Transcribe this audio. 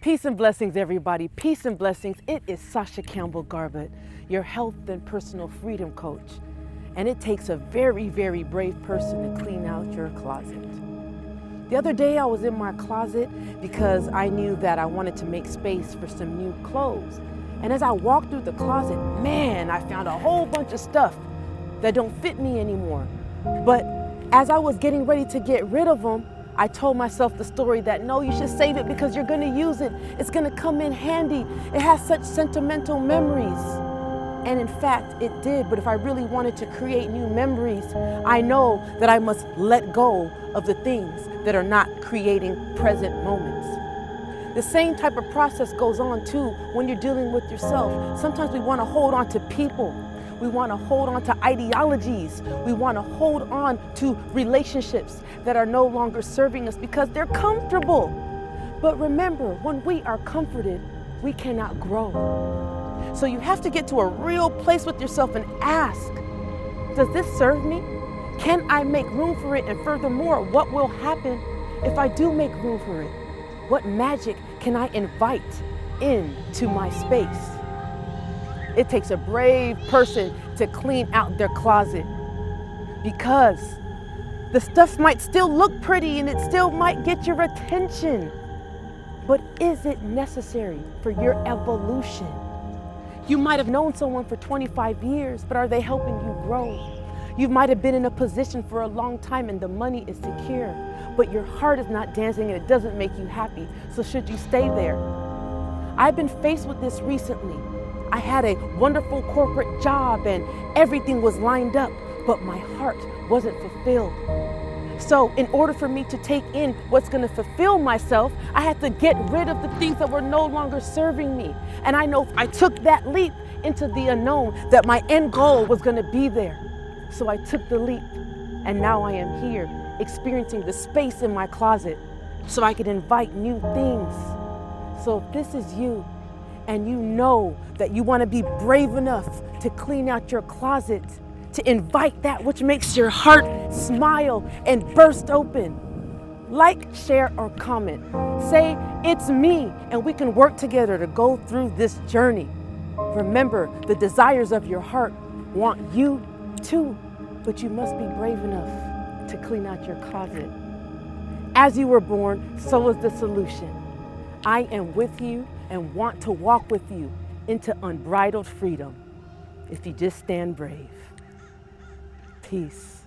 Peace and blessings, everybody. Peace and blessings. It is Sasha Campbell Garbutt, your health and personal freedom coach. And it takes a very, very brave person to clean out your closet. The other day I was in my closet because I knew that I wanted to make space for some new clothes. And as I walked through the closet, man, I found a whole bunch of stuff that don't fit me anymore. But as I was getting ready to get rid of them, I told myself the story that no, you should save it because you're gonna use it. It's gonna come in handy. It has such sentimental memories. And in fact, it did, but if I really wanted to create new memories, I know that I must let go of the things that are not creating present moments. The same type of process goes on too when you're dealing with yourself. Sometimes we wanna hold on to people. We want to hold on to ideologies. We want to hold on to relationships that are no longer serving us because they're comfortable. But remember, when we are comforted, we cannot grow. So you have to get to a real place with yourself and ask, does this serve me? Can I make room for it? And furthermore, what will happen if I do make room for it? What magic can I invite into my space? It takes a brave person to clean out their closet because the stuff might still look pretty and it still might get your attention. But is it necessary for your evolution? You might have known someone for 25 years, but are they helping you grow? You might have been in a position for a long time and the money is secure, but your heart is not dancing and it doesn't make you happy. So should you stay there? I've been faced with this recently. I had a wonderful corporate job and everything was lined up, but my heart wasn't fulfilled. So in order for me to take in what's gonna fulfill myself, I had to get rid of the things that were no longer serving me. And I know if I took that leap into the unknown, that my end goal was gonna be there. So I took the leap, and now I am here, experiencing the space in my closet so I could invite new things. So if this is you, and you know that you want to be brave enough to clean out your closet, to invite that which makes your heart smile and burst open. Like, share, or comment. Say, it's me, and we can work together to go through this journey. Remember, the desires of your heart want you too, but you must be brave enough to clean out your closet. As you were born, so is the solution. I am with you and want to walk with you into unbridled freedom if you just stand brave. Peace.